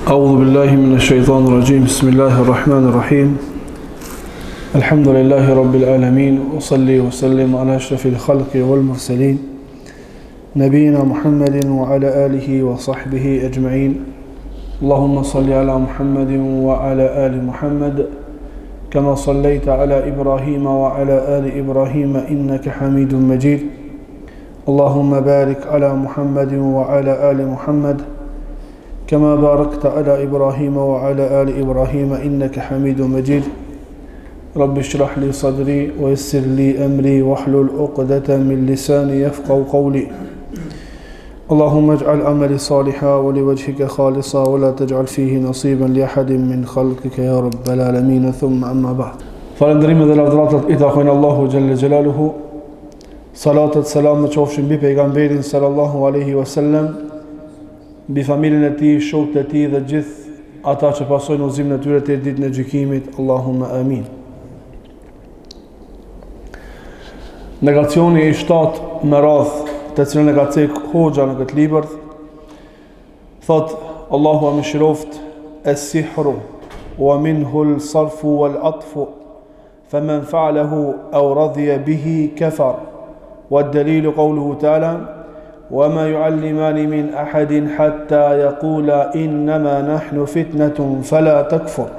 أعوذ بالله من الشيطان الرجيم بسم الله الرحمن الرحيم الحمد لله رب العالمين وصلي وسلم على أشرف الخلق والمرسلين نبينا محمد وعلى آله وصحبه أجمعين اللهم صل على محمد وعلى آل محمد كما صليت على إبراهيم وعلى آل إبراهيم إنك حميد مجيد اللهم بارك على محمد وعلى آل محمد كما باركت على إبراهيم وعلى آل إبراهيم إنك حميد مجيد رب اشرح لي صدري ويسر لي أمري واحلل عقدة من لساني يفقهوا قولي اللهم اجعل عملي صالحا ولوجهك خالصا ولا تجعل فيه نصيبا لأحد من خلقك يا رب العالمين ثم أما بعد فالندريم ذا الأفضلات إذا أخوين الله جل جلاله صلاة السلام qofshin mbi pejgamberin sallallahu alaihi wasallam mbi familjen e tij, shokët e tij dhe gjithë ata që pasojnë udhëzimin e tyre deri ditën e gjykimit. Allahumma amin. Negacioni i 7 me radh, të cilën e ka cek hoxha në këtë libër, thot Allahu më shiroft es-sihru wa minhu al-sarfu wal-atfu faman fa'alahu aw radiya bihi kafar والدليل قوله تعالى وما يعلمان من أحد حتى يقولا إنما نحن فتنة فلا تكفر.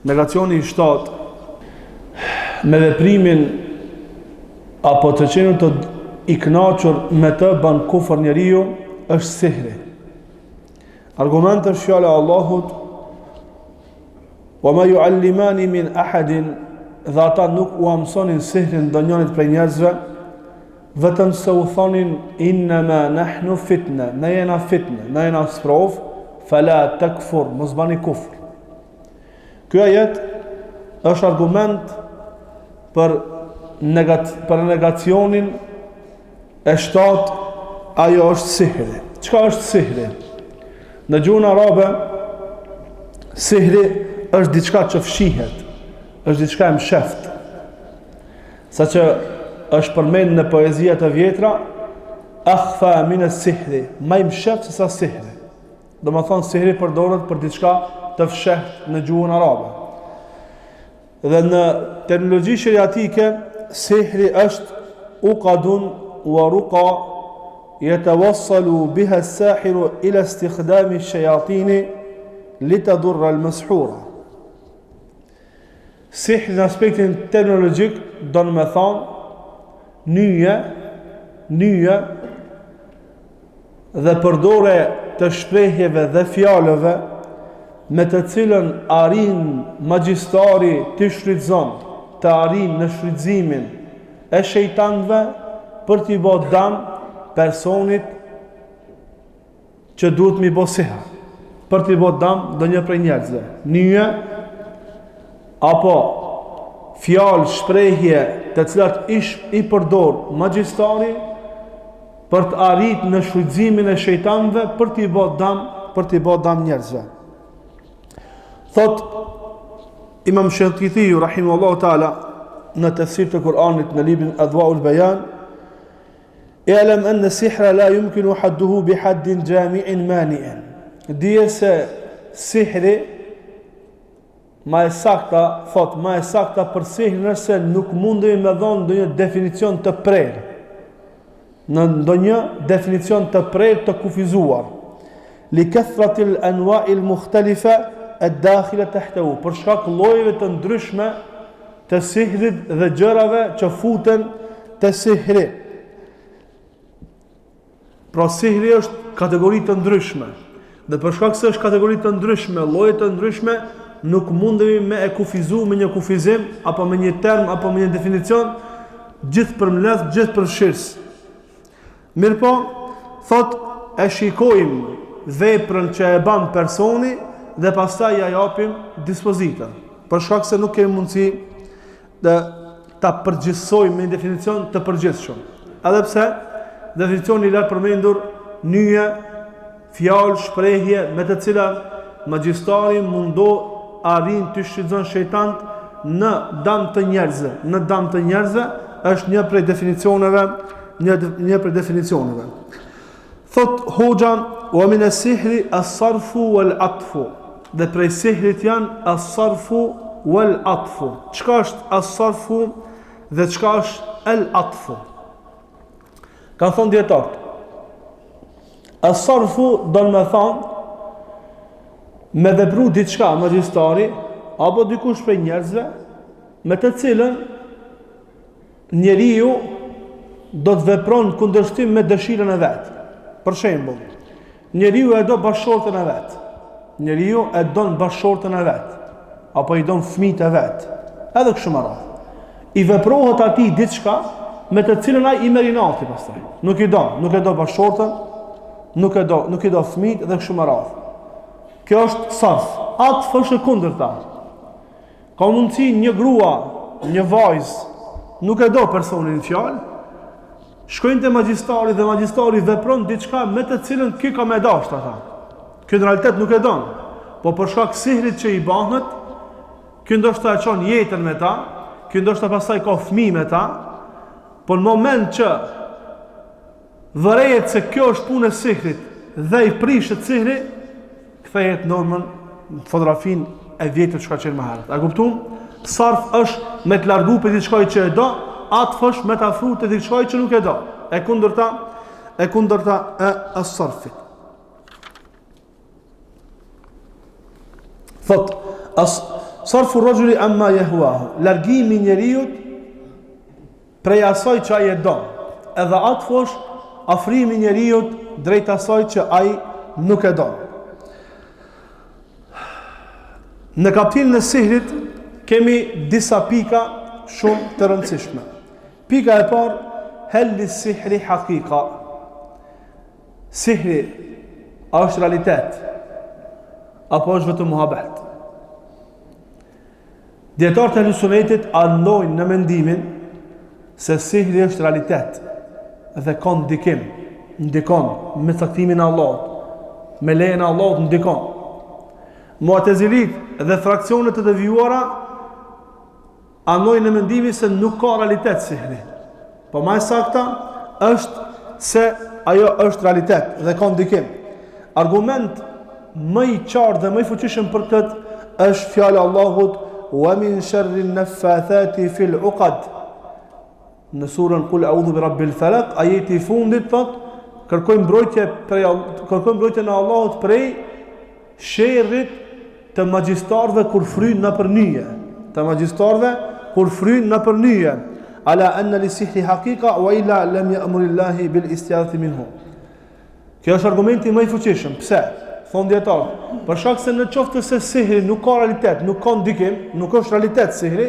Negacioni i 7 me veprimin apo të qenë të i kënaqur me të bën kufër njeriu është sihri. Argument është fjala e Allahut وما يعلمان من أحد dhe ata nuk u mësonin sihrin ndonjërit prej njerëzve, vetëm se u thonin innama nahnu fitna, ne jena fitne, ne jena sprov, fala takfur, mos bani kufr. Ky ajet është argument për negacionin e 7, ajo është sihri. Çka është sihri? Në gjuhën arabe, sihri është diçka që fshihet, është diçka e msheft. Sa që është përmend në poeziat e vjetra, akhfa min as-sihri, më i msheft se sa sihri. Do të thonë sihri përdoret për diçka të fshehtë në gjuhën arabe. Dhe në terminologji sheriatike, sihri është uqadun wa ruqa yatawassalu biha as-sahiru ila istikhdami ash-shayatin litadurra al-mashhura. Sihr në aspektin terminologjik do në me thonë nyje dhe përdore të shprehjeve dhe fjalëve me të cilën arrin magjistari të shfrytëzon, të arrin në shfrytëzimin e shejtanëve për t'i bë dëm personit që duhet mi bë sihr, për t'i bë dëm ndonjë prej njerëzve. Nyje apo fjalë, shprehje të cilat i përdor magjistari për të arritur në shfrytëzimin e shejtanëve për t'i bë dëm njerëzve. Thot Imam Shankiti rahimahullahu taala në tafsir të Kuranit në librin Adwaul Bayan, "I'lam anna sihra la yumkinu hadduhu bi haddin jami'in mani'an." Dije se sihri ma e sakta për sihrin nëse nuk mundemi me dhonë ndonjë definicion të prerë, në ndonjë definicion të prerë të kufizuar, li kathratil anwa'il mukhtalifa ad-dakhila tahtahu, për shkak llojeve të ndryshme të sihrit dhe gjërave që futen te sihri. Pra sihri është kategori të ndryshme, dhe për shkak se është kategori të ndryshme, lloje të ndryshme, nuk mundemi me e kufizu me një kufizim, apo me një term, apo me një definicion, gjithë përmledh, gjithë përfshirës. Mirë po, thot, e shikojmë veprën që e ban personi, dhe pastaj ja japim dispozita. Për shkak se nuk kemi mundësi dhe ta përgjithsojmë me një definicion të përgjithshëm. Edhe pse, definicioni i lartë përmendur, nyje, fjalë, shprehje, me të cilat magjistari mundo arrin të shfrytëzon shejtant në dëm të njerëzve, është një prej definicioneve, Thot hoxha wa min as-sihri as-sarfu wal-atfu. Dhe prej sihrit janë as-sarfu wal-atfu. Çka është as-sarfu dhe çka është al-atfu? Ka thonë dietarët. As-sarfu do të thonë me vepru diçka magjistari apo dikush prej njerëzve me të cilën njeriu do të vepron kundërshtim me dëshirën e vet. Për shembull, njeriu e do bashkëshortën e vet. Njeriu e don bashkëshortën e vet, apo i don fëmijët e vet. Edhe kështu më radh. I veprohet atij diçka me të cilën ai i merinati pastaj. Nuk e do bashkëshortën, nuk i do fëmijët dhe kështu më radh. Kjo është sarf. Atf është e kundërta. Ka mundësi një grua, një vajzë nuk e do personin fjalë, shkojnë te magjistari dhe magjistari vepron diçka me të cilën ky ka më dashur ata. Ky në realitet nuk e don, po për shkak sihrit që i bëhet, ky ndoshta e çon jetën me ta, ky ndoshta pastaj ka fëmijë me ta, por në moment që vërejet se kjo është punë e sihrit dhe i prishet sihri, kthehet normën fotografin e vjetër çka qenë më herët. A kuptum? Sarf është me të largu për diçka që e do, atf është me të afru të diçka që nuk e do. E kundërta e as-sarfit. Thot, sarfu rajuli amma yahwahu, largimi njeriut prej asaj që ai e do. Edhe atf është afrimi njeriut drejt asaj që ai nuk e do. Në kapitullin e sihrit kemi disa pika shumë të rëndësishme. Pika e parë, helli sihri haqiqa. Sihri a është realitet apo është vetëm muhabet? Dietarët e sunetit andojnë në mendimin se sihri është realitet dhe ka ndikon me caktimin e Allahut, me lejen e Allahut ndikon. Mu'tazilit dhe fraksionet e devijuara andojnë në mendimin se nuk ka realitet sihri. Po më saktë është se ajo është realitet dhe ka ndikim. Argument më i qartë dhe më i fuqishëm për këtë është fjala e Allahut wa min sharri an-naffathati fil 'uqad. Në surën Qul a'udhu bi rabbil falaq, ajeti i fundit thot, kërkojmë mbrojtje në Allahut prej sherrit të magjistarëve kur fryjnë në përnyje. Të magjistarëve kur fryjnë në përnyje. Ala anna li sihri haqiqa wa illa lam ya'murillahi bil isti'adati minhu. Kjo është argumenti më i fuqishëm. Pse? Thonë dietarë, për shkak se në qoftë se sihri nuk ka realitet, nuk ka ndikim, nuk është realitet sihri,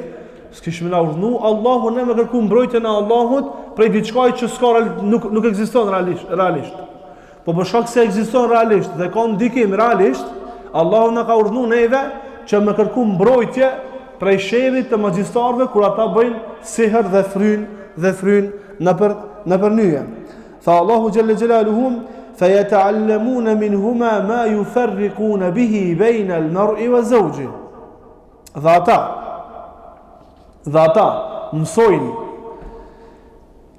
s'kishim na urdhnu Allahu ne me kërku mbrojtjen e Allahut prej diçka që nuk ekziston realisht. Po për shkak se ekziston realisht dhe ka ndikim realisht, Allahu na ka urdhnu neve që me kërku mbrojtje prej sherrit të magjistarëve kur ata bëjnë sihr dhe fryn në përnyje. Tha Allahu xhalla xjalaluhu فَيَتَعَلَّمُونَ مِنْهُمَا مَا يُفَرِّقُونَ بِهِ بَيْنَ الْمَرْءِ وَزَوْجِهِ. Dhe ata mësojnë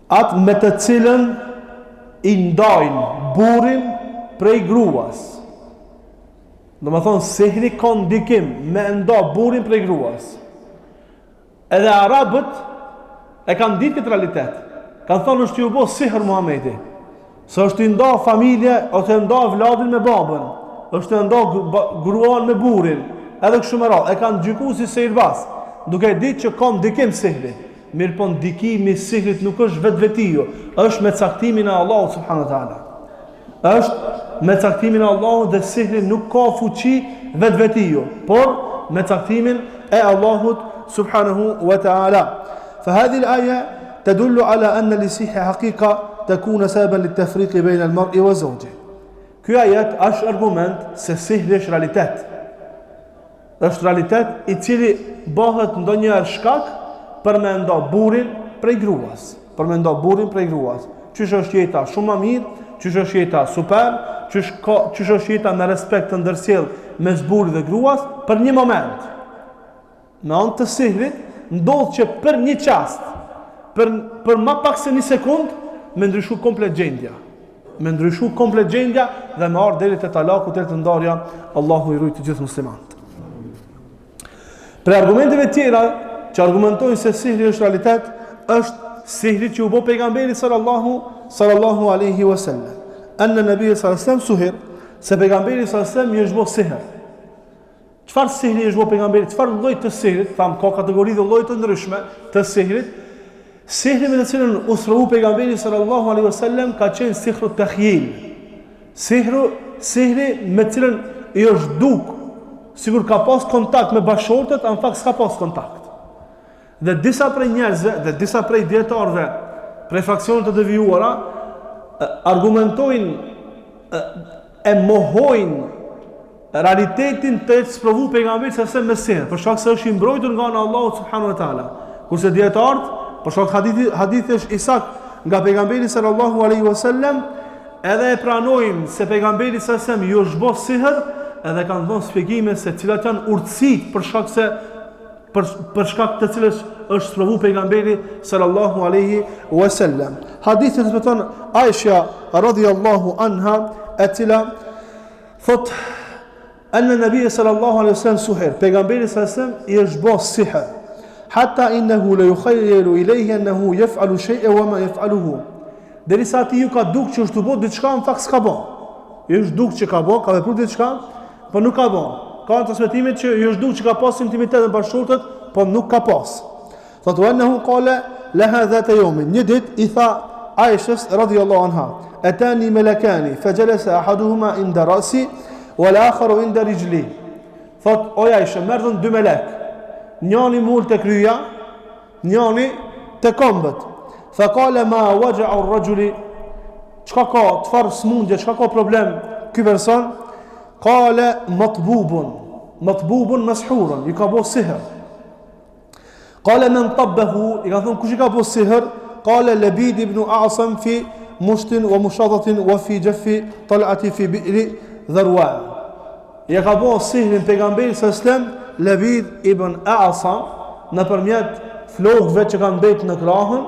atë me të cilën i ndajnë burrin prej gruas. Do më thonë, sihri ka ndikim me nda burrin prej gruas. Edhe arabët e kanë ditë këtë realitet. Kanë thonë është ju bo sihr Muhamedi. Se është i nda familje, ose i nda vladin me babën, është i nda gruan me burin, edhe kështu me radhë, e kanë gjyku si sihirbaz, duke ditë që ka ndikim sihri. Mirë po ndikimi sihrit nuk është vetvetiju, është me caktimin e Allahut subhanahu wa taala. Është me caktimin e Allahut dhe sihri nuk ka fuqi vetvetiju, por me caktimin e Allahut subhanahu wa taala. Fa hadhihi al-aya tadullu ala anna li-sihri haqiqa takuna sababan lit-tafriqi bayna al-mar'i wa zawjihi. Ky ajet është argument se sihri është realitet. Është realitet i cili bëhet ndonjëherë shkak për me nda burrin prej gruas. Qysh është jeta shumë më mirë, qysh është jeta super, qysh është jeta me respekt të ndërsjell mes burrit dhe gruas për një moment. Me anë të sihrit ndodh që për një çast, për më pak se një sekond, me ndryshu komplet gjendja. me ndryshu komplet gjendja dhe me ardhur deri te talaku, deri te ndarja. Allahu i ruaj të gjithë muslimanët. Për argumenteve tjera që argumentojnë se sihri është realitet, është sihri që u bë pejgamberi sallallahu alaihi wasallam. Anna nabiy sallallahu alaihi wasallam suhir, se pejgamberi sallallahu alaihi wasallam i është bë sihr. Çfarë sihri është bë pejgamberi? Çfarë lloj të sihrit? Tham ka kategori dhe lloje të ndryshme të sihrit. Sihri me të cilën u sprovu pejgamberi sallallahu alaihi wasallam ka qenë sihru takhyil. Sihri me të cilën i është duk sigur ka pas kontakt me bashortët, në fakt s'ka pas kontakt. Dhe disa prej njerëzve, dhe disa prej dietarëve, prej fraksioneve të devijuara, argumentojnë e mohojnë realitetin të sprovu pejgamberit se me sihr, për shkak se është i mbrojtur nga Allahu subhanahu wa taala. Kurse dietarët, për shkak hadithi është i saktë nga pejgamberi sallallahu alaihi wasallam, edhe e pranojnë se pejgamberi sallallahu alaihi wasallam ju është bë sihr, edhe kanë dhënë shpjegime se cilat janë urtësitë për shkak të cilës është sprovu pejgamberi sallallahu alaihi wasallam. Hadithi transmeton Aisha radhiyallahu anha, e cila thot anna nabiy sallallahu alaihi wasallam suhir, pejgamberi sallallahu alaihi wasallam i është bë sihr, hatta innahu la yukhayyalu ilayhi annahu yaf'alu shay'an wa ma yaf'aluhu. Derisa ti ju ka duk që është të bë diçka, në fakt s'ka bë. I është duk që ka vepruar diçka, po nuk ka bë. Ka transmetimet që i është duk që ka pas intimitet me bashkëshortët, po nuk ka pas. Thotë annahu qala laha dhata yawmin, një ditë i tha Aishës radhiyallahu anha, atani malakani fajalasa ahaduhuma inda ra'si wal akharu inda rijli. Thotë o Aisha, erdhën dy melek, njëri mul te kryja, njëri te këmbët. Fa qala ma waja'a ar-rajuli, çka ka, çfarë smundje, çka ka problem ky person? Qala matbubun mashhurun, i ka bë sihr. Qala man tabbahu, i ka thonë kush i ka bë sihr? Qala Labid ibn A'sam fi mushtin wa mushadatin wa fi jaffi tal'ati fi bi'ri dharwa. I ka bë sihrin pejgamberi sallallahu alaihi wasallam Labid ibn A'sam nëpërmjet flokëve që kanë mbetur në krahën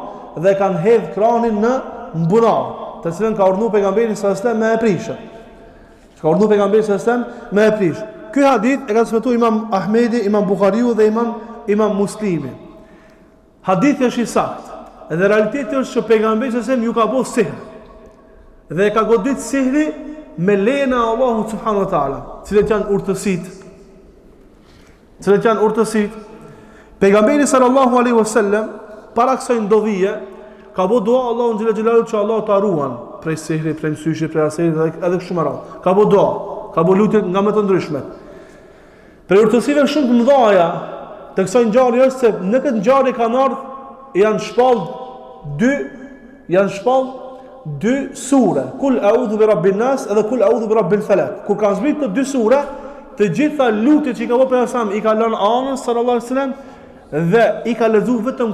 dhe kanë hedh kranin në mbunar, të cilën ka urdhëruar pejgamberi sallallahu alaihi wasallam me e prishë. Ka urdhëruar pejgamberi sallallahu alaihi wasallam me e prish. Ky hadith e ka transmetuar Imam Ahmedi, Imam Buhariu dhe Imam Muslimi. Hadithi është i saktë. Dhe realiteti është që pejgamberi sallallahu alaihi wasallam ju ka bërë sihr. Dhe ka godit sihri me lejen e Allahut subhanahu wa taala, cilat janë urtësitë. Pejgamberi sallallahu alaihi wasallam para kësaj ndodhie ka bë dua Allahun xhelalu që Allah ta ruan prej sihrit, prej mësyshit, prej aserit, edhe kështu me radhë. Ka bë dua, ka bë lutje nga më të ndryshmet. Për urtësive shumë të mëdha të kësaj ngjarje është se në këtë ngjarje kanë ardhur janë shpall dy sure, Kul a'udhu bi rabbin nas edhe Kul a'udhu bi rabbil falaq. Kur kanë zbritur të dy sure, të gjitha lutjet që i ka bërë pejgamberi i ka lënë anës sallallahu alaihi wasallam dhe i ka lexuar vetëm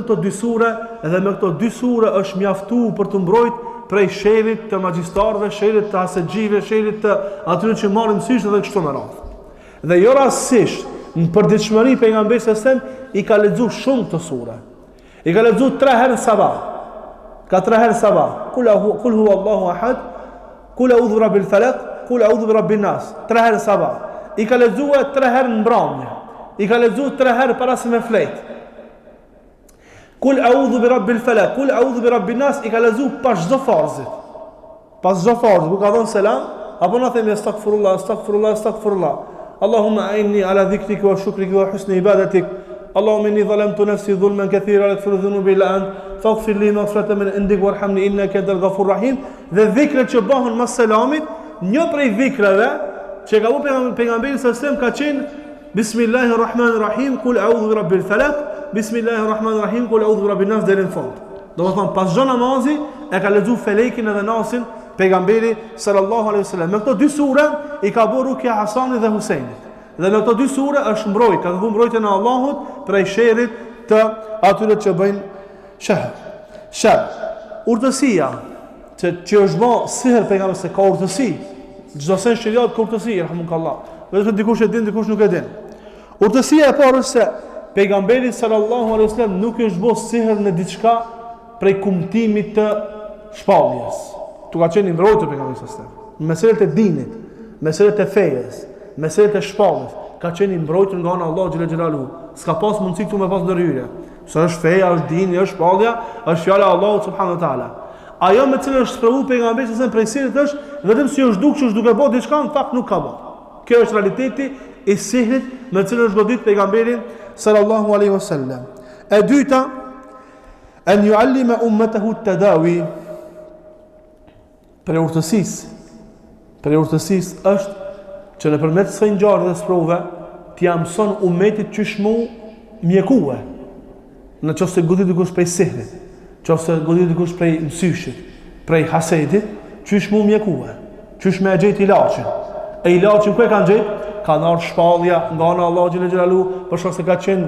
këto dy sure, dhe me këto dy sure është mjaftuar për të mbrojtur prej sherrit të magjistarëve, sherrit të asexhive, sherrit të atyre që marrin mësysh dhe kështu me radhë. Dhe jo rastësisht, në përditshmëri pejgamberi sallallahu alaihi wasallam i ka lexuar shumë këto sure. I ka lexuar 3 herë sabah. Ka 3 herë sabah. Kul huwallahu ahad, Kul a'udhu bi rabbil falaq, Kul a'udhu bi rabbin nas. 3 herë sabah. I ka lexuar 3 herë në mbrëmje. I ka lexuar 3 herë para se me flet. Kul a'udhu bi rabbil falaq, Kul a'udhu bi rabbin nas, i ka lexuar pas çdo farzit. Pas çdo farzit, ku ka dhënë selam, apo na themi astaghfirullah. Allahumma a'inni ala dhikrika wa shukrika wa husni ibadatik. Allahumma inni zalamtu nafsi dhulman katira la yaghfiru dhunuba illa ant, faghfir li maghfiratan min indik warhamni innaka antal ghafurur rahim. Dhe dhikrat që bëhen mas selamit, një prej dhikrave që ka bërë pejgamberi sallallahu alaihi wasallam ka qenë Bismillahirrahmanirrahim, Kul a'udhu bi rabbil falaq, Bismillahirrahmanirrahim, Kul a'udhu bi rabbin nas deri në fund. Domethënë pas çdo namazi e ka lexuar Felekin edhe Nasin pejgamberi sallallahu alaihi wasallam. Me këto dy sure i ka bërë rukja Hasanit dhe Husajnit. Dhe me këto dy sure është mbrojtur, ka dhënë mbrojtjen e Allahut prej sherrit të atyre që bëjnë sherr. Urtësia që është bë sihr pejgamberi se ka urtësi. Çdo sen sheriat ka urtësi, rahmukallah. Vetëm dikush e din, dikush nuk e din. Urtësia e parë është se pejgamberi sallallahu alaihi wasallam nuk është bë sihr në diçka prej kumtimit të shpalljes. Tu ka qenë i mbrojtur pejgamberi sallallahu alaihi wasallam. Në meselet e dinit, meselet e fejes, meselet e shpalljes, ka qenë i mbrojtur nga ana e Allahut xhela xhelalu. S'ka pas mundësi këtu me pas ndërhyrje. Sa është feja, është dini, është shpallja, është fjala e Allahut subhanahu wa taala. Ajo me cilën është sprovu pejgamberi sallallahu alaihi wasallam prej është vetëm si është duke bërë diçka, në fakt nuk ka bërë. Kjo është realiteti i sihrit me cilën është godit pejgamberi sallallahu alaihi wasallam. E dyta, an yuallima ummatahu at-tadawi. Për urtësisë është që nëpërmjet kësaj ngjarje dhe sprove t'i mëson ummetit çish mu mjekue. Në qoftë se godit dikush prej sihrit, qoftë godit dikush prej mësyshit, prej hasedit, çish mu mjekue, çish me gjetë ilaçin. E ilaçin ku e kanë gjetë? Ka ardhur shpallja nga ana e Allahut xhela xhelalu, për shkak se ka qenë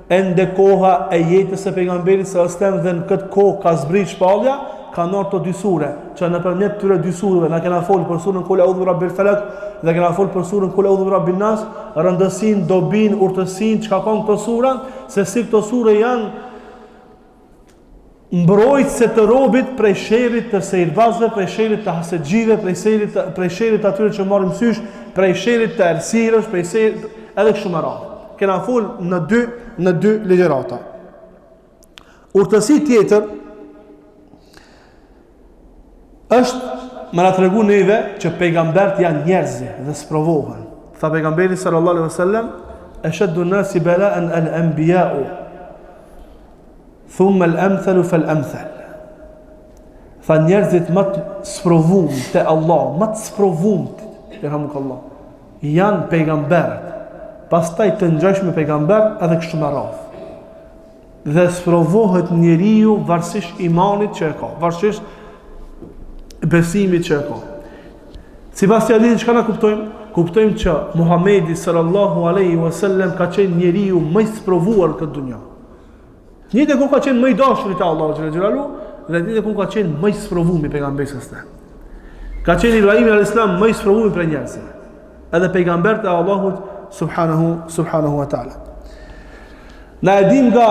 ende koha e jetës së pejgamberit sallallahu alajhi wasallam dhe në këtë kohë ka zbrit shpallja, ka ardhur të dy sure, që nëpërmjet këtyre dy sureve na kena folur për surën Kul a'udhu birabbil falaq dhe kena folur për surën Kul a'udhu birabbin nas, rëndësinë, dobinë, urtësinë çka kanë këto sura, se si këto sure janë mbrojtëse të robit prej sherrit të sejrbazëve, prej sherrit të hasedxhive, prej sherrit të atyre që marrin mësysh, prej sherrit të errësirës, prej sherrit edhe kështu me radhë. Kena fol në dy ligjërata. Urtësi tjetër është më na tregu neve që pejgambert janë njerëz dhe sprovohen. Tha pejgamberi sallallahu alaihi wasallam, ashaddu an-nasi bala'an al-anbiya'u thumma al-amthalu fal-amthal. Tha njerëzit më të sprovum te Allah, më të sprovum Allah, janë pejgamberët. Pastaj të ngjashme pejgamber edhe kështu me radhë. Dhe sprovohet njeriu varësisht imanit që e ka, varësisht besimit që e ka. Sipas të hadithit çka na kuptojmë? Kuptojmë që Muhamedi sallallahu alaihi wasallam ka qenë njeriu më i sprovuar në këtë dunjë. Njëtë ku ka qenë më i dashur te Allahu xhela xhelalu dhe njëtë ku ka qenë më i sprovuar pejgamberi sallallahu. Ka qenë Ibrahim alayhis salam më i sprovuar për njerëzit. Edhe pejgambert e Allahut subhanahu wa taala. Na e dim nga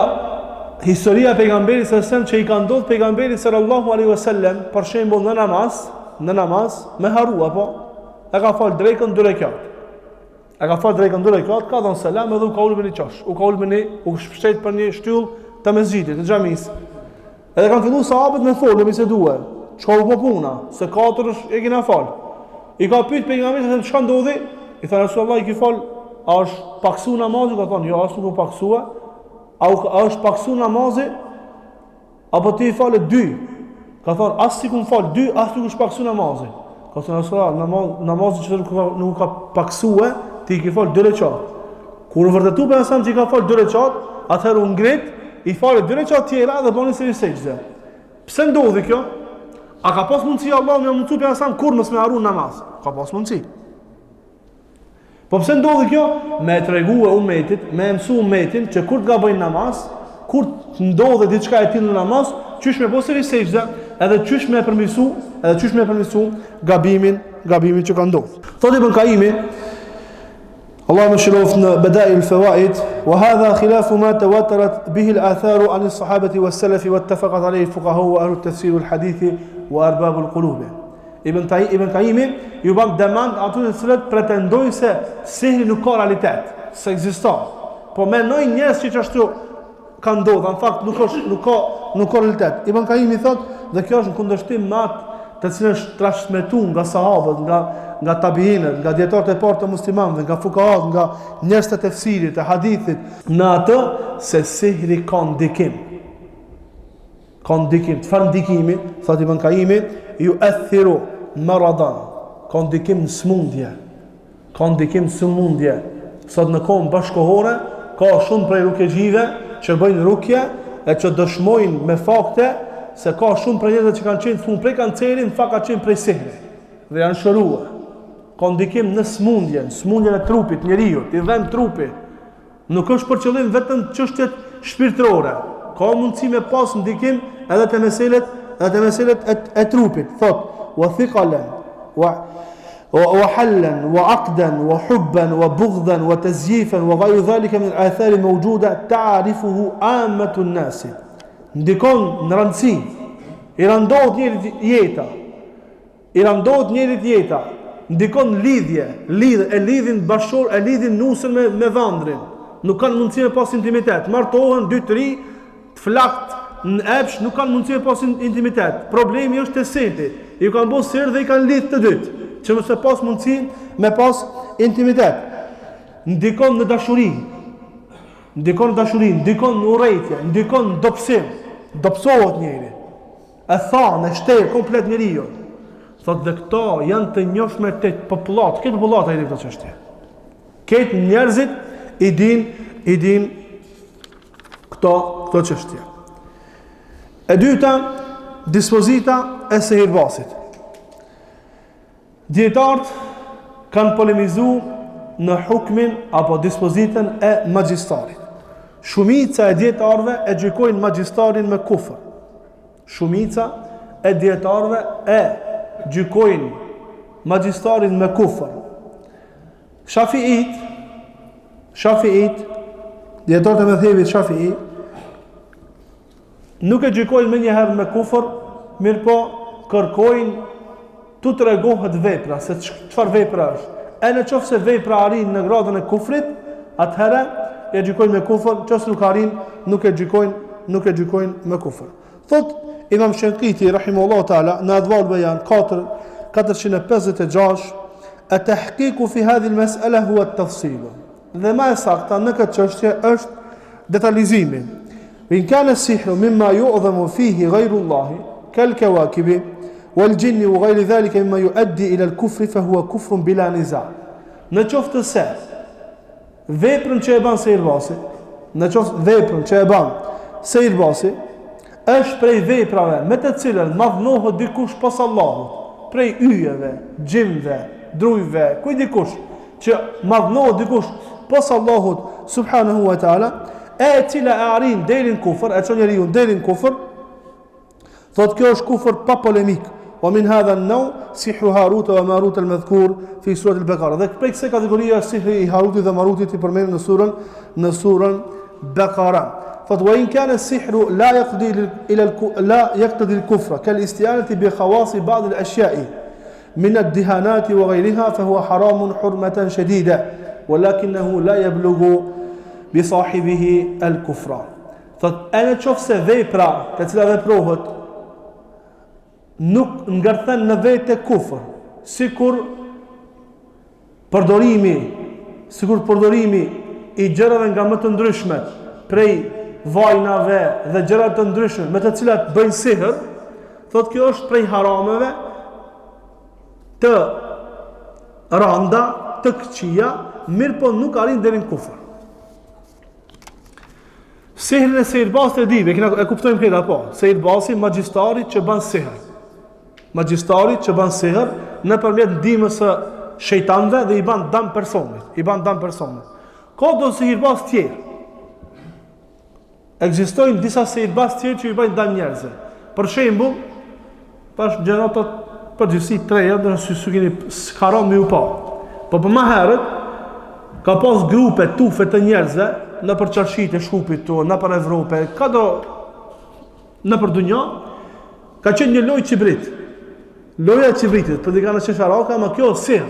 historia e pejgamberit sallallahu alaihi wasallam që i ka ndodhur pejgamberit sallallahu alaihi wasallam për shembull në namaz me haru apo e ka fal drekën 2 rekat. E ka fal drekën 2 rekat, ka dhënë selam edhe u ka ulur në çosh. U ka ulur u shpështet për një shtyll të mesxhidit, të xhamisë. Edhe kanë filluar sahabët me folë, me se duhet. Çka u bë puna? Se 4 e kena fal. I ka pyet pejgamberit se çka ndodhi? I tha Rasulullah i ki fal, a është paksu namazi? Ka thonë, jo, as nuk u paksua. A është paksu namazi? Apo ti i falë 2? Ka thonë, as si ku më falë 2, as nuk është paksu namazi. Ka thonë Rasulullah, namazi që nuk ka paksua, ti i ki falë 2 rekat. Kur u vërtetu për nësam që i ka falë 2 rekat, atëherë u ngrit, i falë 2 rekat tjera dhe bani se i sejdë. Pse ndodhi kjo? A ka pas mundësi Allah me mundësu për nësam kur mësë me arru namaz? Ka pas mundësi. Po pse ndodhi kjo? Me tregue umetit, me mësu umetin që kur të gabojnë namaz, kur të ndodhe diçka e tillë në namaz, qysh me bosë sejdë, edhe qysh me përmirësu gabimin që ka ndodhur. Thotë Ibn Qayyim, Allah më shëroft në Bada'i al-Fawaid, wa hadha khilafu ma tawatarat bihi al-atharu an as-sahabati was-salafi wattafaqat alayhi al-fuqaha wa ahlu at-tafsir wal-hadith wa arbab al-qulub. Ibn Qayyim ju bën demand ato të cilët pretendojnë se sihri nuk ka realitet, se ekziston. Po mendojnë njerëz që ashtu ka ndodhur, në fakt nuk ka realitet. Ibn Qayyim i thotë, dhe kjo është në kundërshtim me atë të cilën është transmetuar nga sahabët, nga tabiinët, nga dietarët e parë të muslimanëve, nga fuqahat, nga njerëzit e tefsirit, e hadithit, në atë se sihri ka ndikim. Ka ndikim, çfarë ndikimi? Thotë Ibn Qayyim, yu'athiru maradan. Ka ndikim në smundje. Ka ndikim në smundje. Sot në kohën bashkohore ka shumë prej rukëgjive që bëjnë rukje e që dëshmojnë me fakte se ka shumë prej njerëzve që kanë qenë smund prej kancerit, në fakt ka qenë prej sihrit dhe janë shëruar. Ka ndikim në smundjen e trupit, njeriu, i vend trupi. Nuk është për qëllim vetëm çështjet shpirtërore. Ka mundësi me pas ndikim edhe te meselet e trupit. Thot, wa thiqalan, wa hallan, wa aqdan, wa hubban, wa bughdan, wa tazyifan, wa ghayru dhalika min al-athari mawjuda ta'rifuhu ammatu an-nas. Ndikon në rëndësi, i rëndohet njëri jeta, i randohet njëri tjetra, ndikon lidhje, lidhin bashkor, e lidhin nusën me vandrin. Nuk kanë mundësi me pas intimitet. Martohen 2-3 të flakt në epsh, nuk kanë mundësi me pas intimitet. Problemi është te seti. Ju kanë bërë sirr dhe i kanë lidh të dytë, që mos e pas mundësi me pas intimitet. Ndikon në dashuri. Ndikon në urrejtje, ndikon në dobësim. Dobësohet njëri. E thanë, e shterë komplet njeriu. Thotë dhe këto janë të njohshme tek popullat, këtë popullat ai këto çështje. Këtë njerëzit i din këto çështje. E dyta, dispozita e sehirbasit. Dietarët kanë polemizuar në hukmin apo dispozitën e magjistarit. Shumica e dietarëve e gjykojnë magjistarin me kufër. Shumica e dietarëve e gjykojnë magjistarin me kufër. Shafiit, dietarët e mëdhëvit Shafi'i, nuk e gjykojnë më njëherë me kufër, mirë po kërkojnë tu të regohet vepra, se çfarë vepra është. E në qoftë se vepra arrin në gradën e kufrit, atëherë e gjykojnë me kufër, nëse nuk arrin, nuk e gjykojnë me kufër. Thot Imam Shankiti rahimahullahu taala në Adwal Bayan 456, at-tahqiqu fi hadhihi al-mas'ala huwa at-tafsil. Dhe më saktë në këtë çështje është detalizimi. In kana as-sihru mimma yu'dhamu fihi ghayru Allah, kal-kawakib wal-jinn wa ghayr dhalika mimma yu'addi ila al-kufr fa huwa kufrun bila niza'. Në qoftë se veprën që e bën Sehrbasi, është prej veprave me të cilën madhnohet dikush pas Allahut, prej yjeve, gjimve, drujve, kuj dikush që madhnohet dikush pas Allahut subhanahu wa taala, e cila e arrin deri në kufër, e çon njeriu deri në kufër, thotë kjo është kufër pa polemik. Wa min hadha an-naw sihru Harut wa Marut al-madhkur fi surah al-Baqara. Dhe prej kësaj kategorie është sihri i Harutit dhe Marutit i përmendur në surën Baqara. وإن كان السحر لا يقتضي الكفر كالاستعانة بخواص بعض الأشياء من الدهانات وغيرها فهو حرام حرمة شديدة ولكنه لا يبلغ بصاحبه الكفر. أنا تشوف se vepra të cilat veprohet nuk ngarthen në vetë kufër, sikur përdorimi i gjërave nga më të ndryshmet prej vajnave dhe gjëra të ndryshme me të cilat bëjnë sihër, thotë kjo është prej harameve të randa, të këqija, mirë po nuk arrin deri në kufër. Sihrin e sehirbasit e dive, e kuptojmë këtë apo? Sehirbasi, magjistari që bën sihër. Magjistari që bën sihër nëpërmjet ndihmës së shejtanëve dhe i bën dëm personit. Ka do sehirbas tjerë. Ekzistojnë disa sehirbas tjerë që i bëjnë dëm njerëzve. Për shembull, tash gjëratat përgjithësi treja, do të keni haram me u pa. Po për më herët ka pas grupe tufe të njerëzve në për çarshit e shkupit tu, në për Evropë, ka do në për dunjë, ka qenë një lojë qibrit. Loja e qibritit, për dikana qesharaka, ma kjo është sihr.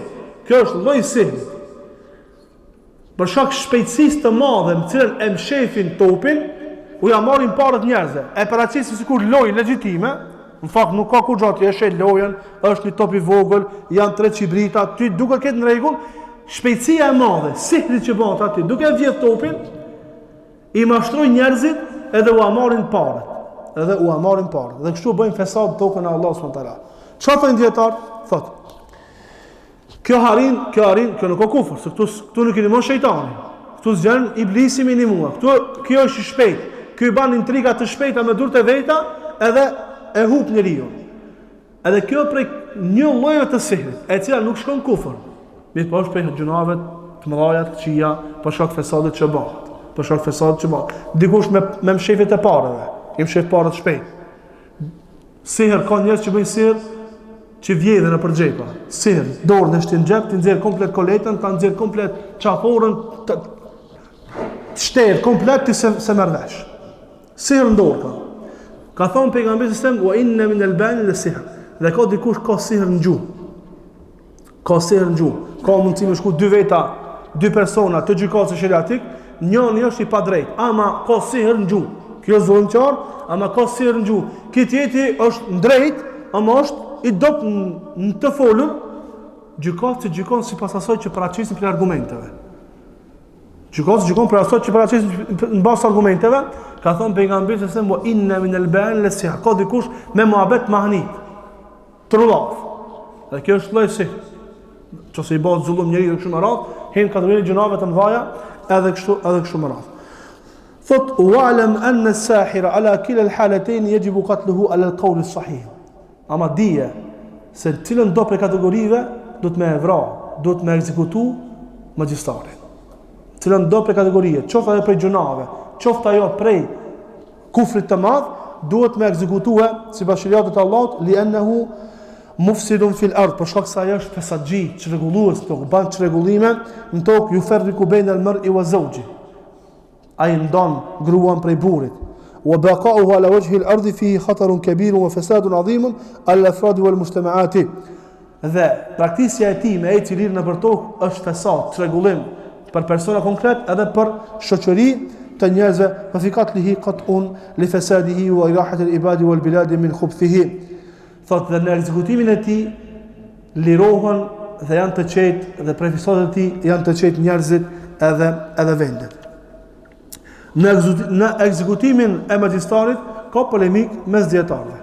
Kjo është lojë sihrit. Për shkak shpejtësisë të madhe në cilën e mshefin topin, u ja marrin parët njerëzve. E paraqisin sikur lojë legjitime, në fakt nuk ka kur gjatë, e shet lojën, është një top i vogël, janë 3 qibrita, ty duke këtë në rregull, shpejtësia e madhe, sihri që bëhet aty, duke vjedh topin, i mashtrojnë njerëzit edhe u marrin parët. Dhe kështu bëjnë fesad tokën e Allahut subhanahu wa taala. Çfarë thonë dietar? Thotë kjo nuk ka kufër, se këtu nuk i ndihmon shejtani. Këtu zgjan iblisi minimua. Kjo është i shpejtë. Ky i bën intriga të shpejta me durë të veta, edhe e hub njeriu. Edhe kjo prej një lloji të sihrit, e cila nuk shkon kufër. Mirë, po është prej gjunave të mëdha të këqija, për shkak fesadit që bëhet. Dikush me mshefjet e parave, i mshef parët shpejt. Sihr ka njerëz që bëjnë sihr që vjedhen në përgjepa. Sihr, dorën e shtin xhep, ti nxjerr komplet koletën, ta nxjerr komplet çaporën, të shter komplet ti se merr vesh. Sihr në dorë ka. Ka thonë pejgamberi sallallahu alajhi wasallam, "Wa inna min al-bani la sihr." dhe ka dikush ka sihr në gjuhë. Ka sihr në gjuhë. Ka mundësi me shku dy veta, dy persona të gjykatës shariatik, njëri është i padrejt, ama ka sihr në gjuhë. Kjo është vullnetëtar, ama ka sihr në gjuhë. Ky tjetri është në drejt, ama është i dobët në të folur, gjykatës gjykon sipas asaj që paraqisin për argumenteve. Gjykatës gjykon për asaj që paraqisin në bazë argumenteve, ka thënë pejgamberi se mo inna min al-bayan lasiha, ka dikush me muhabet mahnit. Trullaf. Dhe kjo është lloj sihr. Qose i bëhet zullum njeriu kështu më radh, hen kategorinë gjunave të mëdha, edhe kështu më radh. Thot wa'lam anna as-sahira ala kila al-halatayn yajibu qatluhu ala al-qawl as-sahih. Ama dije se cilën do për kategorive do të më vra, do të më ekzekutu magjistrarin. Cilën do për kategorie, qoftë ajo prej gjunave, qoftë ajo prej kufrit të madh, duhet më ekzekutue sipas shariatit të Allahut, li'annahu mufsidun fil ard, për shkak se ajo është fesadxhi, çrregullues të tokë, ban çrregullime në tokë, yufarriqu bayna al-mar'i wa zawji. Ai ndon gruan prej burrit. Wa baqa'uhu ala wajhi al-ard fihi khatarun kabir wa fasadun 'azim al-afrad wal mujtama'at. Dhe praktikësia e tij me ecë lirë nëpër tokë është fesad, çrregullim për persona konkret edhe për shoqëri të njerëzve, fa fi qatlihi qat'un li fasadihi wa irahati al-ibadi wal bilad min khubthihi. Thotë dhe në ekzekutimin e tij lirohen dhe janë të qetë dhe prej fisadet e tij janë të qetë njerëzit edhe vendet. Në ekzekutimin e magjistrarit ka polemik mes dietarëve.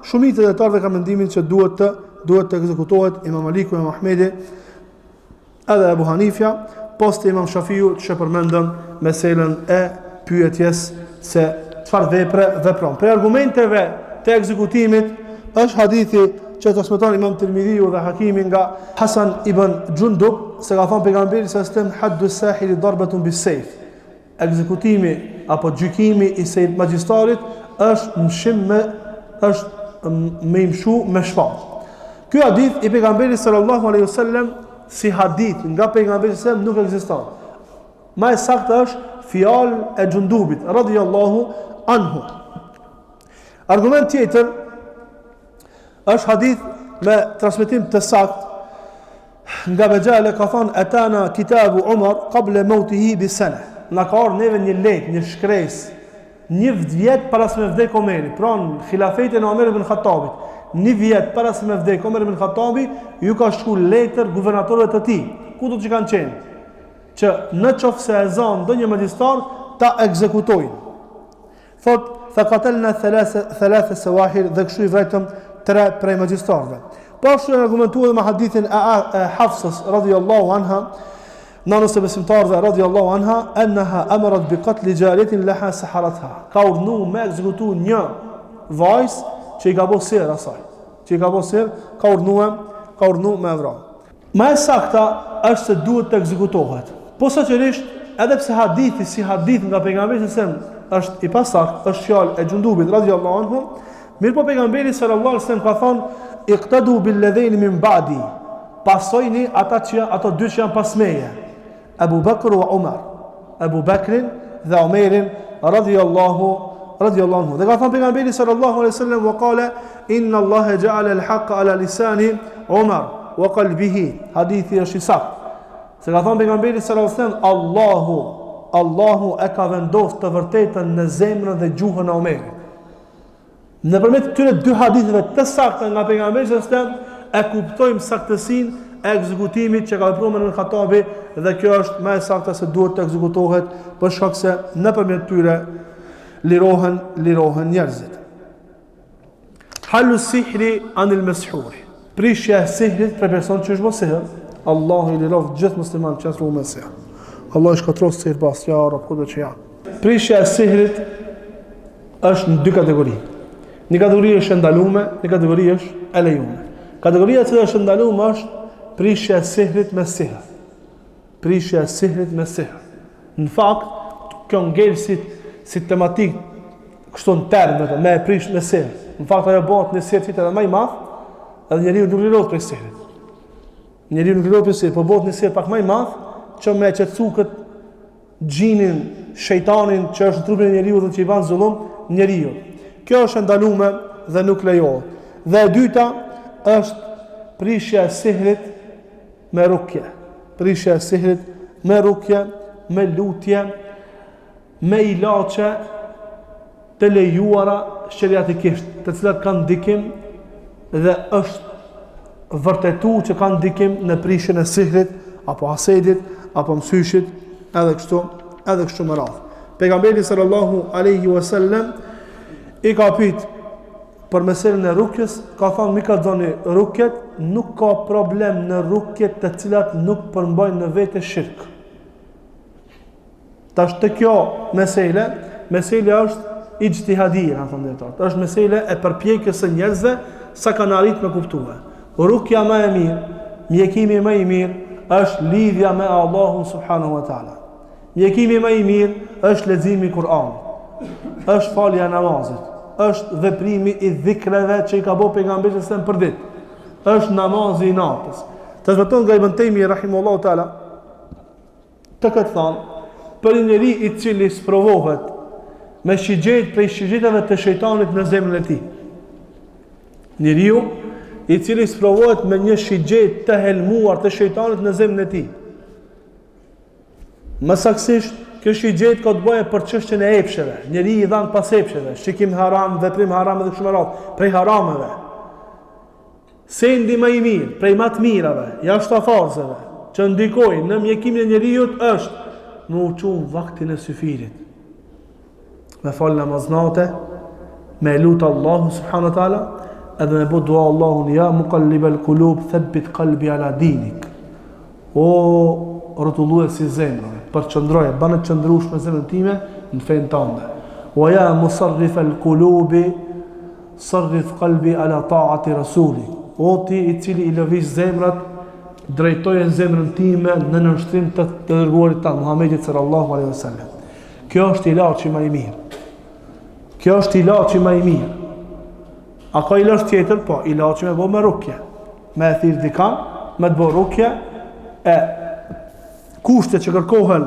Shumica e dietarëve kanë mendimin se duhet të ekzekutohet Imam Maliku, Imam Ahmedi, edhe Abu Hanifja, poste Imam Shafiu që përmendën meselën e pyetjes se çfarë vepron. Për argumenteve të ekzekutimit është hadithi që transmeton Imam Tirmidhiu dhe Hakimi nga Hasan ibn Gjundub, se ka thënë pejgamberi sa stem haddu sahili darbatun bis-sayf. Ekzekutimi apo gjykimi i së magjistrarit është me imshu me shpatë. Ky hadith i pejgamberit sallallahu alaihi wasallam si hadith nga pejgamberi sa nuk ekziston. Më saktë është fjalë e Gjundubit radhiyallahu anhu. Argument tjetër është hadith me transmetim të saktë nga Bejale ka thonë atana kitabu Umar qabla mautihi bi sana. Na ka ardhur neve një lek, një shkresë, një vjet para se me vdek Omeri, pranë khilafetit e Omer ibn Khattabit. Një vjet para se me vdek Omer ibn Khattabi, ju ka shku letër guvernatorëve të tij. Ku do të kanë qenë? Që në qoftë se e zon ndonjë magjistrar ta ekzekutojnë. Thot fa qatalna thalatha sawahir, dhe kështu i vretëm 3 prej magjistarëve. Pashtu argumentuar me hadithin e Hafsës radhiyallahu anha, nanës e besimtarëve radhiyallahu anha, annaha amarat bi qatl jariyatin laha saharatha. Ka urdhëruar me ekzekutu një vajzë që i ka bërë sirr asaj. Ka urdhëruar me vrarë. Më e sakta është se duhet të ekzekutohet. Posaçërisht, edhe pse hadithi si hadith nga pejgamberi se është i pasakt, është fjalë e Gjundubit radhiyallahu anhu, mirëpo pejgamberi sallallahu alaihi wasallam ka thonë iqtadu bil ladhain min ba'di, pasojni ato dy që janë pas meje, Abu Bakr wa Umar, Abu Bakrin dhe Umerin radhiyallahu anhu. Dhe ka thënë pejgamberi sallallahu alaihi wasallam wa qala inna Allah ja'ala al-haqqa ala lisani Umar wa qalbihi. Hadithi është i saktë. Se ka thënë pejgamberi sallallahu alaihi wasallam Allahu e ka vendosur të vërtetën në zemrën dhe gjuhën e Umerit. Nëpërmjet këtyre dy haditheve të sakta nga pejgamberi sallallahu alaihi wasallam e kuptojmë saktësinë e ekzekutimit që ka vepruar Omer ibn Khattabi, dhe kjo është më e saktë se duhet të ekzekutohet për shkak se nëpërmjet tyre lirohen njerëzit. Halu sihri anil meshuri, prishja e sihrit për person që është bërë sihr. Allahu i lirof gjithë musliman që është me sihr. Allah i shkatros sihr pas ja rab kudo që janë. Prishja e sihrit është në dy kategori. Një kategori është ndalume, një kategori është e lejume. Kategoria që është ndalume është prishja e sihrit me sihr. Prishja e sihrit me sihr. Në fakt, kjo ngel si tematik kështu në termë me prish me sihr. Në fakt ajo bëhet në sihr edhe më i madh, edhe njeriu nuk lirohet prej sihrit. Njeriu nuk lirohet prej sihrit, por bëhet në sihr pak më i madh, që me qetësu këtë xhinin, shejtanin që është në trupin e njeriu dhe që i bën zullum njeriu. Kjo është ndalume dhe nuk lejohet. Dhe e dyta është prishja e sihrit me rukje. Prishja e sihrit me rukje, me lutje, me ilaçe të lejuara sheriatikisht, të cilat kanë ndikim dhe është vërtetuar që kanë ndikim në prishjen e sihrit apo hasedit apo msyshit, edhe kështu me radhë. Pejgamberi sallallahu alaihi wasallam i ka pyet për meselën e rukjes, ka thënë mi ka dhënë rukjet, nuk ka problem në rukjet të cilat nuk përmbajnë në vete shirk. Tash të kjo mesele është ijtihadie, na thonë dietar. Është mesele e përpjekjes së njerëzve sa kanë arritur me kuptue. Rukja më e mirë, mjekimi më i mirë është lidhja me Allahun subhanahu wa taala. Mjekimi më i mirë është leximi i Kur'anit. Është falja e namazit. Është veprimi i dhikreve që i ka bëu pejgamberi sa për ditë. Është namazi i natës. Transmeton nga Ibn Taymi rahimahullahu taala të këtë thonë për një njeri i cili sprovohet me shigjet prej shigjetave të shejtanit në zemrën e tij. Njeriu i cili sprovohet me një shigjet të helmuar të shejtanit në zemrën e tij. Më saktësisht, kjo shigjet ka të bëjë për çështjen e epsheve. Njeriu i dhan pas epsheve, shikim haram, veprim haram dhe kështu me radhë, prej harameve. Sendi më i mirë, prej më të mirave, jashtë fazave, që ndikojnë në mjekimin e njeriu është me uqumë vaktin e syfirit, me falë namaznate, me lutë Allahu subhanahu wa taala, edhe me bëu dua Allahun ja muqallibal qulub thabbit qalbi ala dinik. O rrotullues si zemrave, përqendroje, banë të qëndrush me zemrën time në fen tënde. Wa ya musarrifal qulubi sarrif qalbi ala ta'ati rasulik. O ti i cili i lëviz zemrat, drejtoje zemrën time në nënshtrim të dërguarit tanë Muhamedit sallallahu alaihi wasallam. Kjo është ilaçi më i mirë. Kjo është ilaçi më i mirë. A ka ilaç tjetër? Po, ilaçi me bë me rukje. Me e thirr dikan, me të bë rukje, e kushtet që kërkohen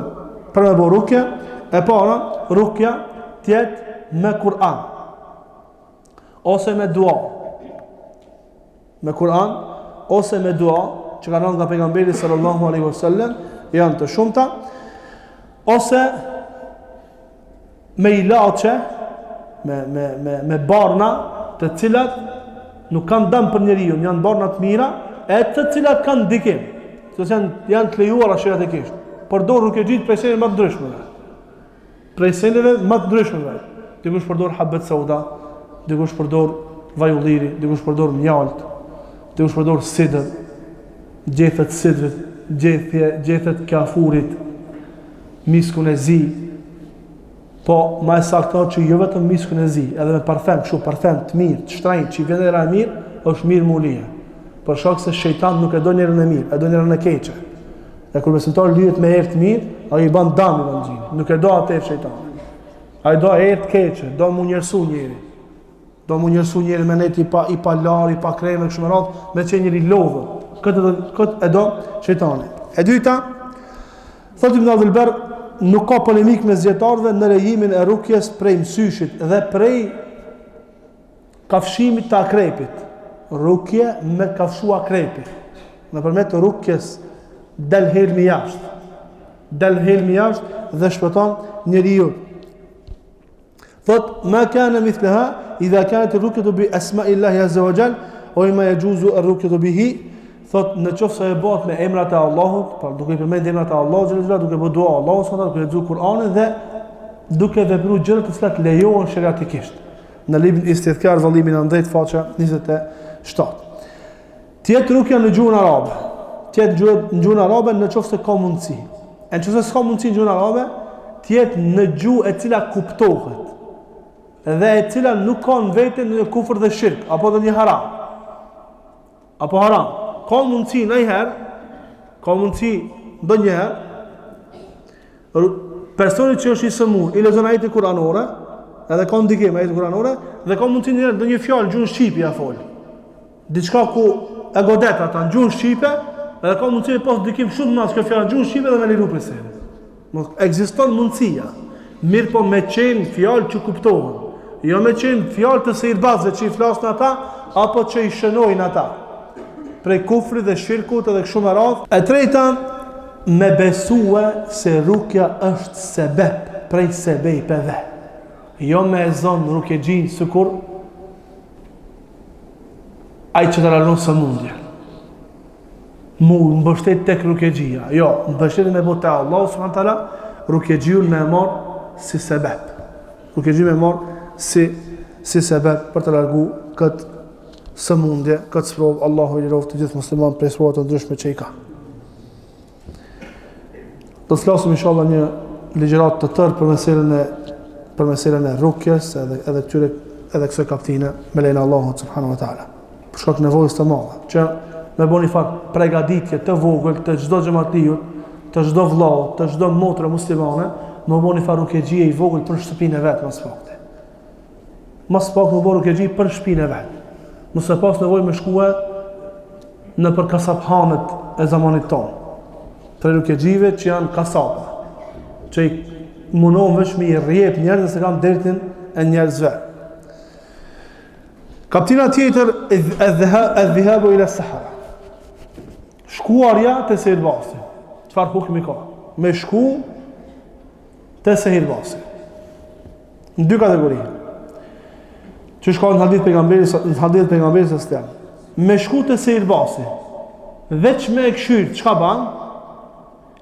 për me bë rukje, e para, rukja tjetë me Kur'an. Ose me dua. Me Kur'an, ose me dua, që ka nga pejgamberi sallallahu alaihi wasallam, janë të shumta, ose me ilaçe, me barna, të cilat nuk kanë dëm për njeriu, janë barna të mira, e të cilat kanë ndikim, që janë të lejuara sheriatikisht. Përdor rukëxhit prej sendeve më të ndryshme. Prej sendeve më të ndryshme. Dikush përdor habet sauda, dikush përdor vajulliri, dikush përdor mjalt, dikush përdor sidër, gjethet sidrit, gjethet kafurit, miskun e zi. Po, ma e saktar që jo vetëm miskun e zi, edhe me parfem, parfem të mirë, të shtrenjtë, që i vjen era e mirë, është mirë mulije. Për shkak se shejtani nuk e do njerën e mirë, e do njerën e keqe. E kur besimtari lyhet me erë të mirë, ai i bën dëm në xhin. Nuk e do atë shejtani. Ai do erë të keqe, do mu njerësu njëri. Do mu njerësu njëri me net i pa lar, i pa kreme kështu me radhë, me çë njëri lodhur. Këtë e do shejtani. E dyta, thotë Ibn Abdul Barr, nuk ka polemik me zjetarëve në lejimin e rukjes prej msyshit dhe prej kafshimit të akrepit. Rukje me kafshu akrepit. Nëpërmjet rukjes del helmi jashtë. Del helmi jashtë dhe shpëton njeriu. Thot, ma kana mithleha idha kanat ar-rukyatu bi asma'illahi azza wa jall wa ma yajuzu ar-rukyatu bihi. Thot, në qoftë se e bëhet me emrat e Allahut, pra duke i përmendur emrat e Allahut, duke bëu dua Allahut, duke lexuar Kur'anin dhe duke vepruar gjëra të cilat lejohen sheriatikisht. Në librin Istidhkar vallimi 9 faqja 27. Tjetë rukja në gjuhën arabe. Tjetë në gjuhën arabe në qoftë se ka mundësi. E në qoftë se s'ka mundësi në gjuhën arabe, tjetë në gjuhë e cila kuptohet dhe e cila nuk ka në vete në kufër dhe shirk, apo dhe një haram. Apo haram. Ka mundësi nëjherë, ka mundësi ndonjëherë, personi që është i sëmur, i lexon ajete kuranore, edhe ka ndikim ajete kuranore, dhe ka mundësi njëherë ndonjë fjalë gjuhën shqipe ja fol. Diçka ku e godet ata në gjuhën shqipe, edhe ka mundësi pas ndikim shumë mas kjo fjalë gjuhën shqipe dhe me liru prej sere. Ekziston mundësia, mirë po me qenë fjalë që kuptohen, Jo me qenë fjalë të sihirbazëve që i flasin ata, apo që i shënojnë ata. Prej kufrit dhe shirkut edhe kështu me radhë. E treta, me besue se rukja është sebeb prej sebejpeve. Jo me e zonë rukjegjin sikur ai që të lalon sëmundje. Mu mbështet tek rukjegjia. Jo, mbështet me bote Allah subhanahu wa taala, rukjegjiun me marr si sebeb. Rukjegjiun me marr si sebeb për të largu këtë sëmundje, këtë sprovë. Allahu i liroft të gjithë musliman prej sprovave të ndryshme që i ka. Do të flasim inshallah një ligjërat të tërë për meselën e rukjes edhe kësaj kapitine me lejen e Allahut subhanahu wa taala. Për shkak të nevojës të madhe që me bëni fakt përgatitje të vogël të çdo xhamatiut, të çdo vllau, të çdo motre muslimane, më bëni fakt rukjegjie i vogël për shtëpinë e vet mos fakti. Mos pak më bëni rukjegji për shtëpinë e vet. Mos e pas nevojë me shkuë në për kasaphanët e zamanit tonë. Për rukjegjive që janë kasapa, që i munohen vetëm i rrjep njerëz se kanë dertin e njerëzve. Kaptina tjetër e-dhihabu ila sahara. Shkuarja te sihirbasi. Çfarë hukmi ka? Me shku te sihirbasi. Në dy kategori. Që shkon në hadith pejgamberit sallallahu alaihi. Me shku te sihirbasi. Veç me e këshyr, çka ban?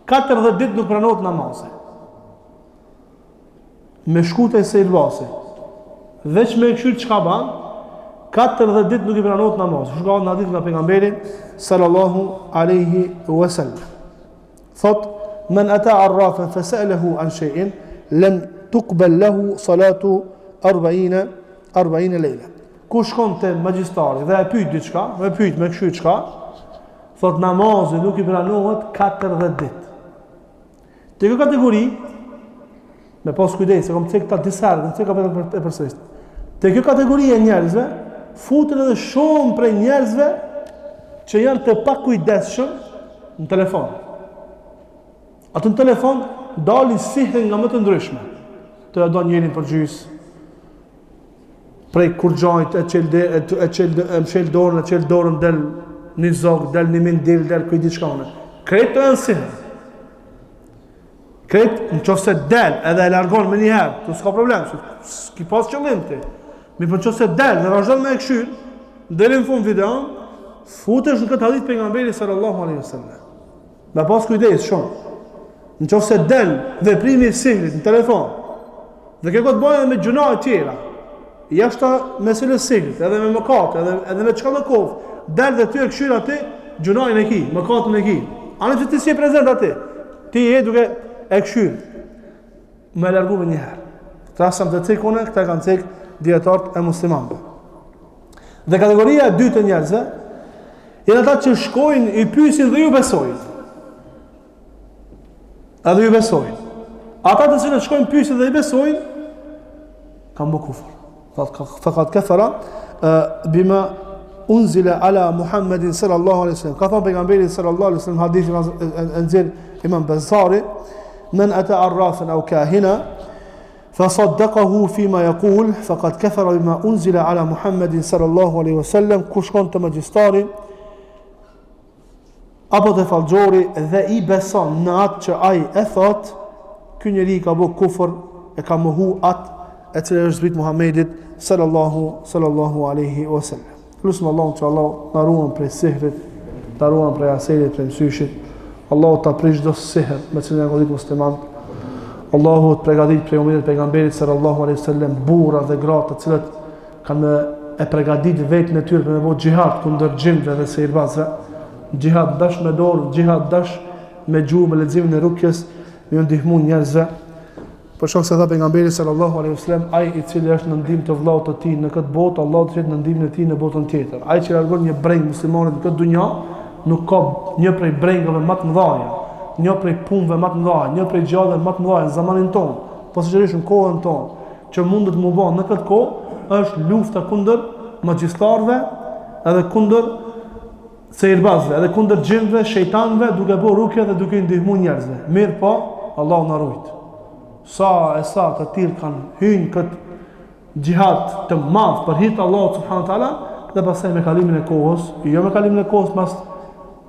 40 ditë nuk pranohet namazi. Me shku te sihirbasi. Veç me e këshyr, çka ban? 40 ditë nuk i pranohet namazi. Shkon në hadith nga pejgamberi sallallahu alaihi wasallam. Thot, men ata arrafan fasa'alahu an shay'in lam tuqbal lahu salatu 40 lejla. Ku shkon te magjistari dhe e pyet diçka, me këshyr çka, thot namazi nuk i pranohet 40 ditë. Te kjo kategori, me pas kujdes, se kom cek ta disa herë, cek apo e përsëris. Te kjo kategori e njerëzve, futen edhe shumë prej njerëzve që janë të pakujdesshëm në telefon. Atë në telefon dalin sihre nga më të ndryshme. Të do njërin për gjys, prej kurxhajt e mshel dorën del një zog, del një mindil, del kuj diçkane. Kretë të janë sihre. Kretë në qofse del edhe e largon me njëherë, të s'ka problem, s'ki pas qëllim ti. Mi për qofse del dhe vazhdon me e këshyr, delin fund videon, futesh në këtë hadith pejgamberi sallallahu alaihi wasallam. Me pas kujdes shumë. Në qofse del veprimi i sihrit në telefon, dhe kjo të bëjë me gjuna e tjera, jashta meselës sihrit, edhe me mëkat, edhe me çka më kof, del dhe ty e këshyr aty, gjunajnë e ki, mëkatën e ki. Anë që ti si e prezent aty, ti je duke e këshyr, me largu me njëherë. Trasam të cikune, këta kanë cik djetartë e muslimanëve. Dhe kategoria e dytë e njerëzve, janë ata që shkojnë, i pyesin dhe ju besojnë. Edhe ju besojnë. Ata të cilët shkojnë pyesin dhe i besojnë, kanë bë kufër. Faqad kafara bima unzila ala Muhammedin sallallahu alaihi wasallam. Ka thënë pejgamberi sallallahu alaihi wasallam hadithin e nxjerr Imam Bazari, men ata arrafan aw kahina فصدقه فيما يقول فقد كفر بما أنزل على محمد صلى الله عليه وسلم. Kush shkon te magjistari apo te fallxhori dhe i beson në atë që ai e thot, ky njeri ka bë kufër, e ka mohu atë e cila është zbrit Muhamedit sallallahu alaihi wasallam. Lutem Allahun që Allah na ruan prej sihrit, na ruan prej aserit, prej mësyshit. Allahu ta prish çdo sihr me cilën janë godit muslimanët. Allahu të pregadit prej umëtit pejgamberit sallallahu alaihi wasallam burra dhe gratë të cilët kanë e pregadit vetën e tyre për me bëu xhihad kundër xhinve dhe sihirbazëve. Xhihad dash me dorë, xhihad dash me gjuhë, me leximin e rukjes, me ndihmu njerëzve. Për shkak se tha pejgamberi sallallahu alaihi wasallam, ai i cili është në ndihmë të vllaut të tij në këtë botë, Allahu do të jetë në ndihmën e tij në botën tjetër. Ai që largon një breng muslimanit në këtë dunjë, nuk ka një prej brengave më të mëdha, një prej punëve më të mëdha, një prej gjallëve më të mëdha në zamanin tonë, po sigurisht në kohën tonë, që mundet të bëjë në këtë kohë, është lufta kundër magjistarëve, edhe kundër sihirbazëve, edhe kundër xhinëve, shejtanëve, duke bërë rukje dhe duke ndihmuar njerëzve. Mirë po, Allahu na ruajt. Sa të tillë kanë hyrë këtë gjihad të madh për hir të Allahut subhanahu wa taala, dhe pastaj me kalimin e kohës, jo me kalimin e kohës mas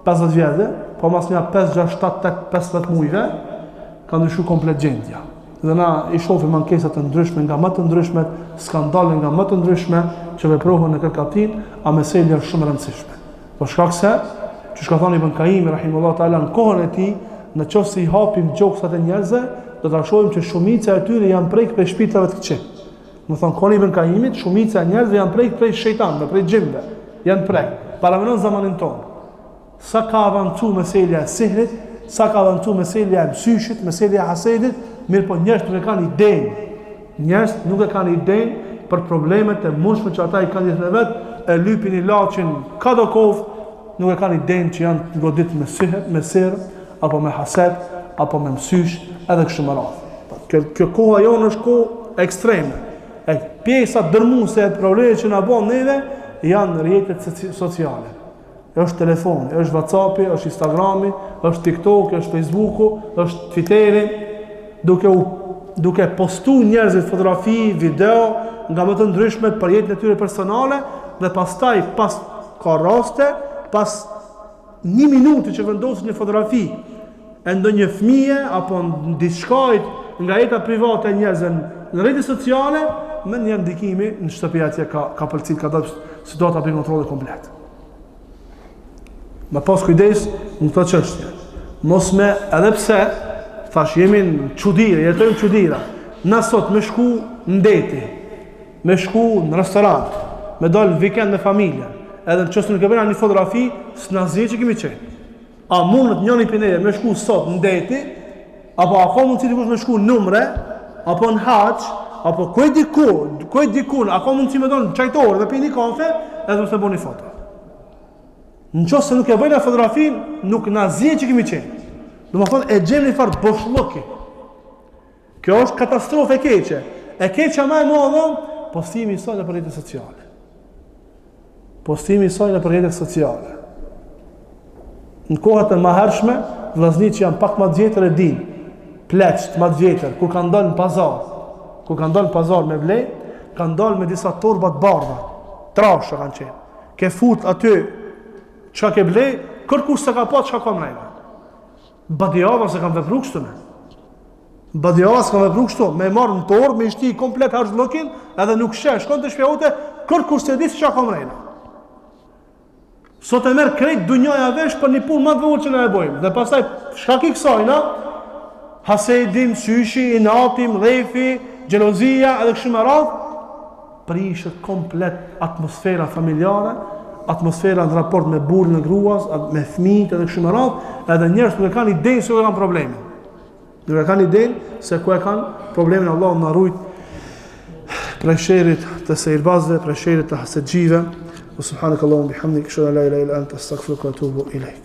50 vjetë, po mas një 5, 6, 7, 8, 15 mujve, ka ndryshu komplet gjendja. Dhe na i shohim ankesat të ndryshme nga më të ndryshmet, skandale nga më të ndryshme që veprohen në kërkatin, a meselja është shumë e rëndësishme. Po shkak se, që shka thoni Ibn Qayyim rahimahullahu taala në kohën e tij, në qoftë se i hapim gjoksat e njerëzve, do ta shohim që shumica e tyre janë prek prej shpirtave të këqij. Më thon kohën e Ibn Qayyimit, shumica e njerëzve janë prek prej shejtanëve, prej xhinëve, janë prek. Para në zamanin tonë. Sa ka avancu meselja e sihrit, sa ka avancu meselja e mësyshit, meselja e hasedit, mirë po njerëz nuk e kanë idenë. Njerëz nuk e kanë idenë për problemet e mundshme që ata i kanë jetën e vet, e lypin i laçin kado kohë, nuk e kanë idenë që janë godit me sihet, me serr, apo me hased, apo me mësysh, edhe kështu me radhë. Kjo koha jonë është kohë ekstreme. E pjesa dërmuese e problemeve që na bën neve janë rrjetet sociale. Është telefoni, është WhatsAppi, është Instagrami, është TikToki, është Facebooku, është Twitteri, duke postu njerëzit fotografi, video, nga më të ndryshme për jetën e tyre personale, dhe pastaj pas ka raste, pas 1 minuti që vendosin një fotografi e ndonjë fëmije apo diçkajt nga jeta private e njerëzve në rrjetet sociale, me një ndikimi në shtëpi atje ka pëlqit, ka dalë situata për kontrolli komplet. Me pas kujdes në këtë çështje. Mos me, edhe pse thash jemi në çuditëra, jetojmë në çuditëra. Na sot me shku në deti, me shku në restorant, me dal vikend me familjen, edhe në çështë nuk e bëna një fotografi, s'na zgjeç që kemi qenë. A mundet njëri pinë me shku sot në deti, apo a ka mundësi dikush me shku në numre, apo në haç, apo ku e diku, a ka mundësi me dal në çajtor dhe pini kafe, edhe mos e bëni foto. Në qoftë se nuk e bëjnë fotografin, nuk na zgjeç që kemi qenë. Do të thonë e gjem një farë boshllëki. Kjo është katastrofë e keqe. E keqja më e madhe, postimi i saj në rrjetet sociale. Postimi i saj në rrjetet sociale. Në kohët e mëhershme, vllazniq që janë pak më të vjetër e din, pleqt më të vjetër, kur kanë dalë në pazar, me blej, kanë dalë me disa torba të bardha, trashë kanë qenë. Ke fut aty çka ke blej, kërkush se ka pa çka ka mrejnë. Badiava se kanë vepru kështu me. Badiava se kanë vepru kështu, me marrë në torë, me ishti komplet harxhllëkin, edhe nuk sheh, shkon të shtëpia jote, kërkush se di se çka ka mrejnë. Sot e merr krejt dunjaja vesh për një punë më të vogël që na e bëjmë. Dhe pastaj shkak i kësajna, hasedim, syshi, inati, mdhefi, xhelozia, edhe kështu me radhë, prishet komplet atmosfera familjare, atmosfera në raport me burrin e gruas, me fëmijët edhe kështu me radhë, edhe njerëz nuk e kanë idenë se ku kanë problemin. Nuk e kanë idenë se ku e kanë problemin. Allahu na ruaj prej sherrit të sejrbazëve, prej sherrit të hasedxive. Subhanakallahumma bihamdika, ashhadu an la ilaha illa anta, astaghfiruka wa atubu ilaik.